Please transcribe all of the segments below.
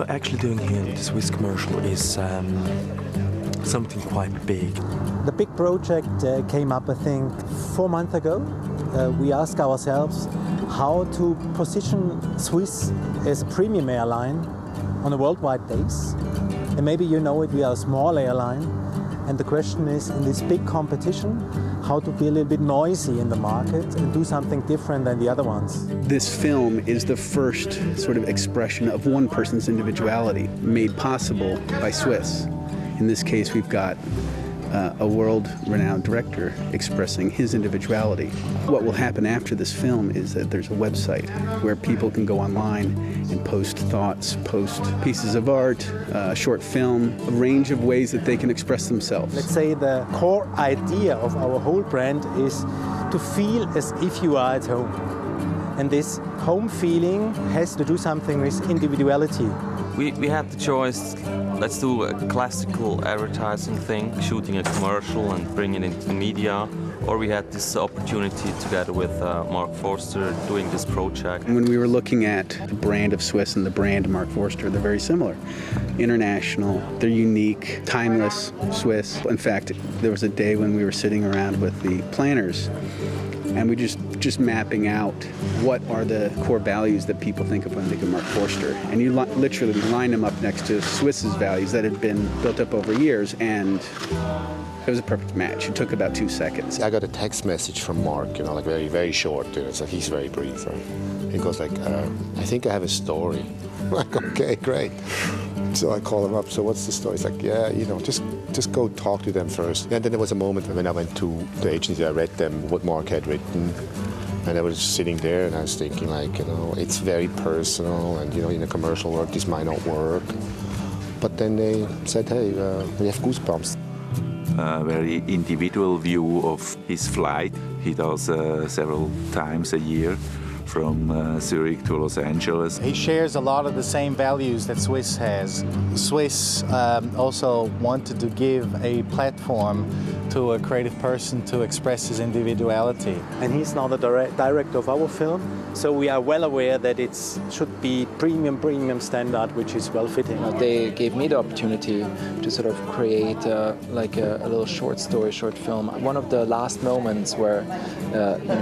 you're actually doing here in the Swiss commercial is something quite big. The big project came up, I think, 4 months ago. We asked ourselves how to position Swiss as a premium airline on a worldwide base. And maybe you know it, we are a small airline. And the question is, in this big competition, how to be a little bit noisy in the market and do something different than the other ones. This film is the first sort of expression of one person's individuality made possible by Swiss. In this case, we've got a world-renowned director expressing his individuality. What will happen after this film is that there's a website where people can go online and post thoughts, post pieces of art, a short film, a range of ways that they can express themselves. Let's say the core idea of our whole brand is to feel as if you are at home. And this home feeling has to do something with individuality. We had the choice, let's do a classical advertising thing, shooting a commercial and bringing it into the media, or we had this opportunity together with Mark Forster doing this project. When we were looking at the brand of Swiss and the brand of Mark Forster, they're very similar. International, they're unique, timeless, Swiss. In fact, there was a day when we were sitting around with the planners and we just mapping out what are the core values that people think of when they think of Mark Forster. And you literally line them up next to Swiss's values that had been built up over years, and it was a perfect match. It took about 2 seconds. I got a text message from Mark, like very, very short. So he's very brief. Right? He goes like, I think I have a story. I'm like, okay, great. So I call him up, so what's the story? He's like, yeah, just go talk to them first. And then there was a moment when I went to the agency, I read them what Mark had written, and I was sitting there and I was thinking like, it's very personal, and in a commercial work this might not work. But then they said, hey, we have goosebumps. A very individual view of his flight. He does several times a year, from Zurich to Los Angeles. He shares a lot of the same values that Swiss has. Swiss also wanted to give a platform to a creative person to express his individuality. And he's now the director of our film, so we are well aware that it should be premium standard, which is well fitting. They gave me the opportunity to sort of create like a little short story, short film. One of the last moments where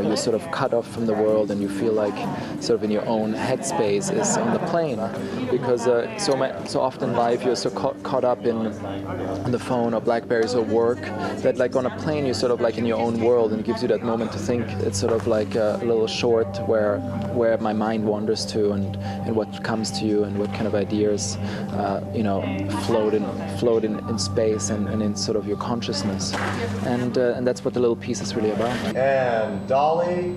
you're sort of cut off from the world and you feel like sort of in your own headspace is on the plane, because so often in life you're so caught up in the phone or Blackberries or work that like on a plane you're sort of like in your own world, and it gives you that moment to think. It's sort of like a little short where my mind wanders to and what comes to you and what kind of ideas float in space and in sort of your consciousness, and that's what the little piece is really about. And Dolly,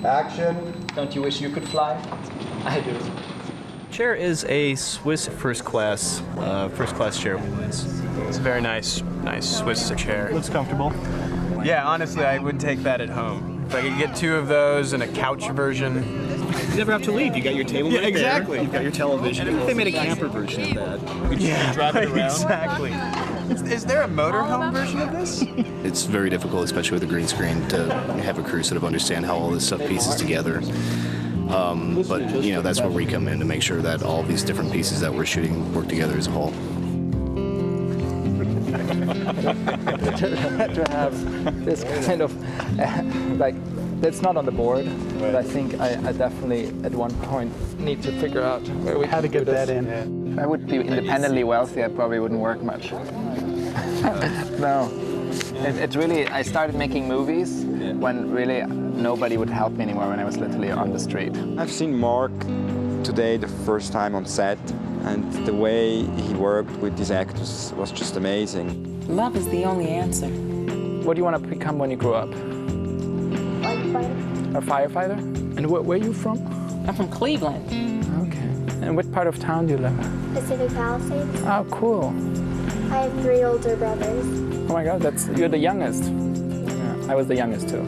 action. Don't you wish you could fly? I do. Chair is a Swiss first class chair. It's a very nice Swiss chair. Looks comfortable. Yeah, honestly, I would take that at home. If I could get 2 of those and a couch version. You never have to leave. You got your table right exactly. there. You've got your television. And they made a camper version of that. You could just drive it around. Exactly. Is there a motorhome version of this? It's very difficult, especially with a green screen, to have a crew sort of understand how all this stuff pieces together. But that's where we come in to make sure that all these different pieces that we're shooting work together as a whole. To have this kind of that's not on the board, but I think I definitely at one point need to figure out where we how to get that in. If I would be independently wealthy, I probably wouldn't work much. No. It's really, I started making movies when really nobody would help me anymore, when I was literally on the street. I've seen Mark today the first time on set, and the way he worked with these actors was just amazing. Love is the only answer. What do you want to become when you grow up? Firefighter. A firefighter? And where are you from? I'm from Cleveland. Okay. And what part of town do you live in? Pacific Palisades. Oh, cool. I have 3 older brothers. Oh my God, you're the youngest. Yeah, I was the youngest too.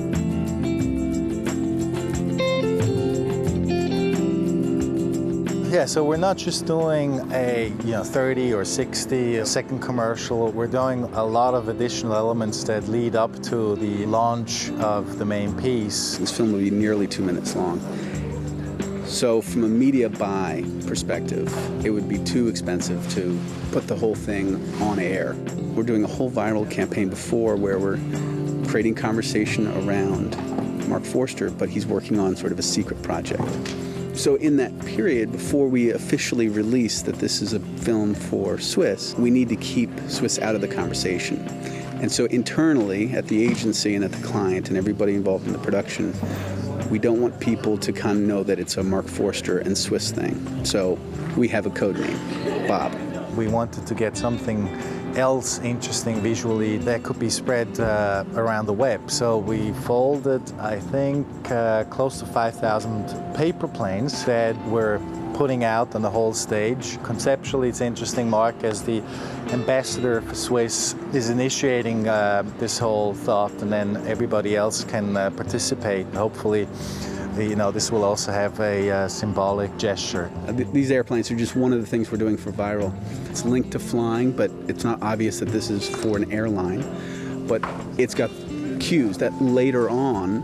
Yeah, so we're not just doing a 30 or 60 second commercial. We're doing a lot of additional elements that lead up to the launch of the main piece. This film will be nearly 2 minutes long. So from a media buy perspective, it would be too expensive to put the whole thing on air. We're doing a whole viral campaign before where we're creating conversation around Mark Forster, but he's working on sort of a secret project. So in that period, before we officially release that this is a film for Swiss, we need to keep Swiss out of the conversation. And so internally, at the agency and at the client and everybody involved in the production, we don't want people to kind of know that it's a Mark Forster and Swiss thing. So we have a code name, Bob. We wanted to get something else interesting visually that could be spread around the web. So we folded, I think, close to 5,000 paper planes that we're putting out on the whole stage. Conceptually, it's interesting. Mark, as the ambassador for Swiss, is initiating this whole thought, and then everybody else can participate. Hopefully, this will also have a symbolic gesture. These airplanes are just one of the things we're doing for Viral. It's linked to flying, but it's not obvious that this is for an airline. But it's got cues that later on,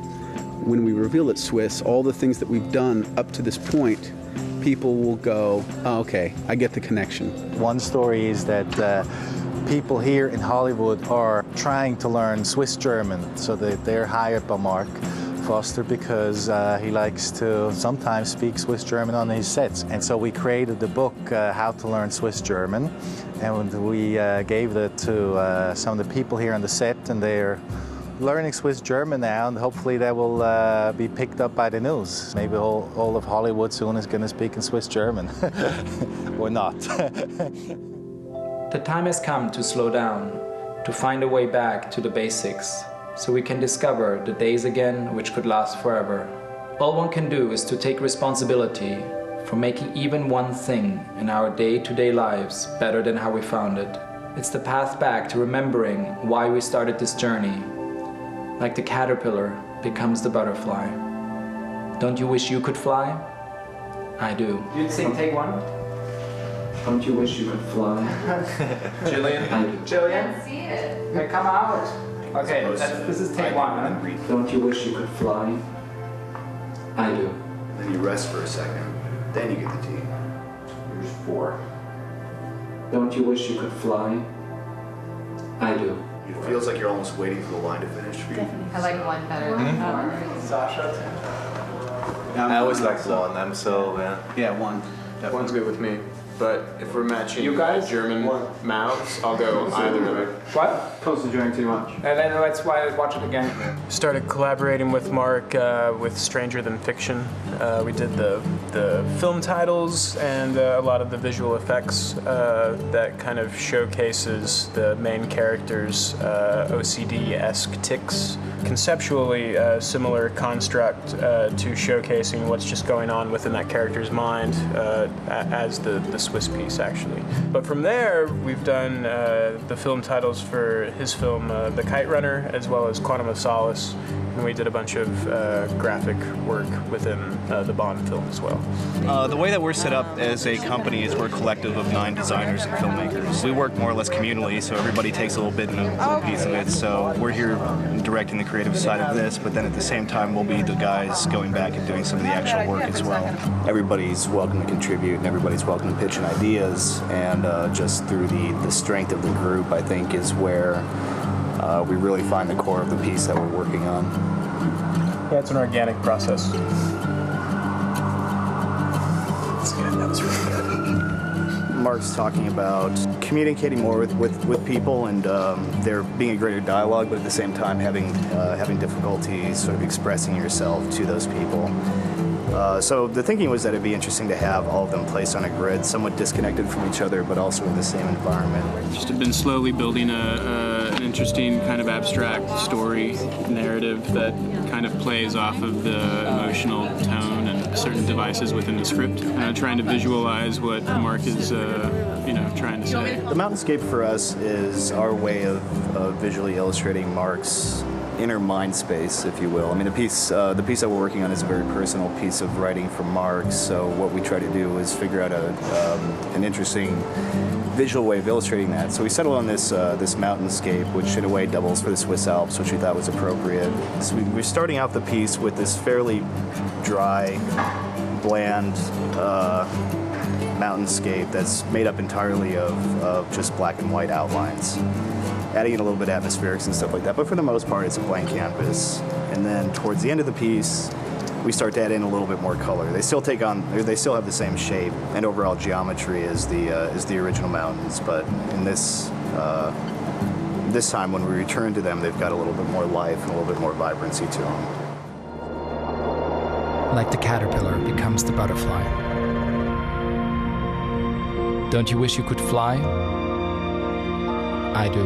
when we reveal it Swiss, all the things that we've done up to this point, people will go, oh, okay, I get the connection. One story is that people here in Hollywood are trying to learn Swiss German, so they're hired by Mark Forster because he likes to sometimes speak Swiss German on his sets. And so we created the book, How to Learn Swiss German, and we gave that to some of the people here on the set, and they're learning Swiss German now, and hopefully that will be picked up by the news. Maybe all of Hollywood soon is going to speak in Swiss German, or not. The time has come to slow down, to find a way back to the basics, so we can discover the days again which could last forever. All one can do is to take responsibility for making even one thing in our day-to-day lives better than how we found it. It's the path back to remembering why we started this journey. Like the caterpillar becomes the butterfly. Don't you wish you could fly? I do. You'd sing Take One? Don't you wish you could fly? Jillian? I do. Jillian? See it. Hey, come out. Okay, this is Take One, huh? Don't you wish you could fly? I do. Then you rest for a second. Then you get the T. Here's 4. Don't you wish you could fly? I do. It feels like you're almost waiting for the line to finish for you. I like 1 better than 4. Sasha? I always like 1. I'm so yeah, 1. One's good with me. But if we're matching You guys? German mouths, I'll go either of it. What? Concentrating too much. And then let's watch it again. Started collaborating with Mark with Stranger Than Fiction. We did the film titles and a lot of the visual effects that kind of showcases the main character's OCD-esque tics. Conceptually, similar construct to showcasing what's just going on within that character's mind as the Swiss piece, actually. But from there, we've done the film titles for his film The Kite Runner, as well as Quantum of Solace, and we did a bunch of graphic work within the Bond film as well. The way that we're set up as a company is we're a collective of 9 designers and filmmakers. We work more or less communally, so everybody takes a little bit and a little piece of it. So we're here directing the creative side of this, but then at the same time, we'll be the guys going back and doing some of the actual work as well. Everybody's welcome to contribute, and everybody's welcome to pitch in ideas, and just through the strength of the group, I think, is where we really find the core of the piece that we're working on. Yeah, it's an organic process. That's good. That was really good. Mark's talking about communicating more with people and there being a greater dialogue, but at the same time having difficulty sort of expressing yourself to those people. So the thinking was that it'd be interesting to have all of them placed on a grid, somewhat disconnected from each other, but also in the same environment. Just have been slowly building an interesting kind of abstract story narrative that kind of plays off of the emotional tone and certain devices within the script. Trying to visualize what Mark is, trying to say. The mountainscape for us is our way of visually illustrating Mark's inner mind space, if you will. I mean, the piece that we're working on is a very personal piece of writing for Mark, so what we try to do is figure out an interesting visual way of illustrating that. So we settled on this mountainscape, which in a way doubles for the Swiss Alps, which we thought was appropriate. So we're starting out the piece with this fairly dry bland mountainscape that's made up entirely of just black and white outlines, adding in a little bit of atmospherics and stuff like that. But for the most part, it's a blank canvas. And then towards the end of the piece, we start to add in a little bit more color. They still they still have the same shape and overall geometry as the original mountains, but in this time when we return to them, they've got a little bit more life and a little bit more vibrancy to them. Like the caterpillar becomes the butterfly. Don't you wish you could fly? I do.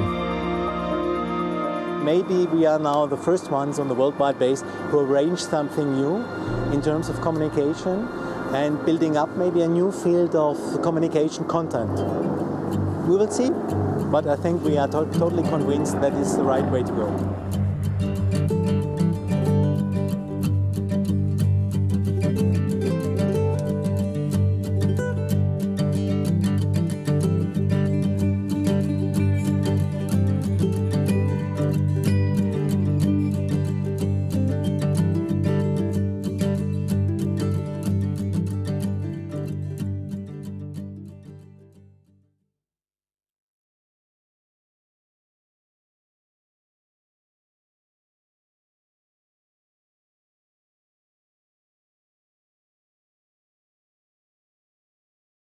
Maybe we are now the first ones on the worldwide base who arrange something new in terms of communication and building up maybe a new field of communication content. We will see, but I think we are totally convinced that it's the right way to go.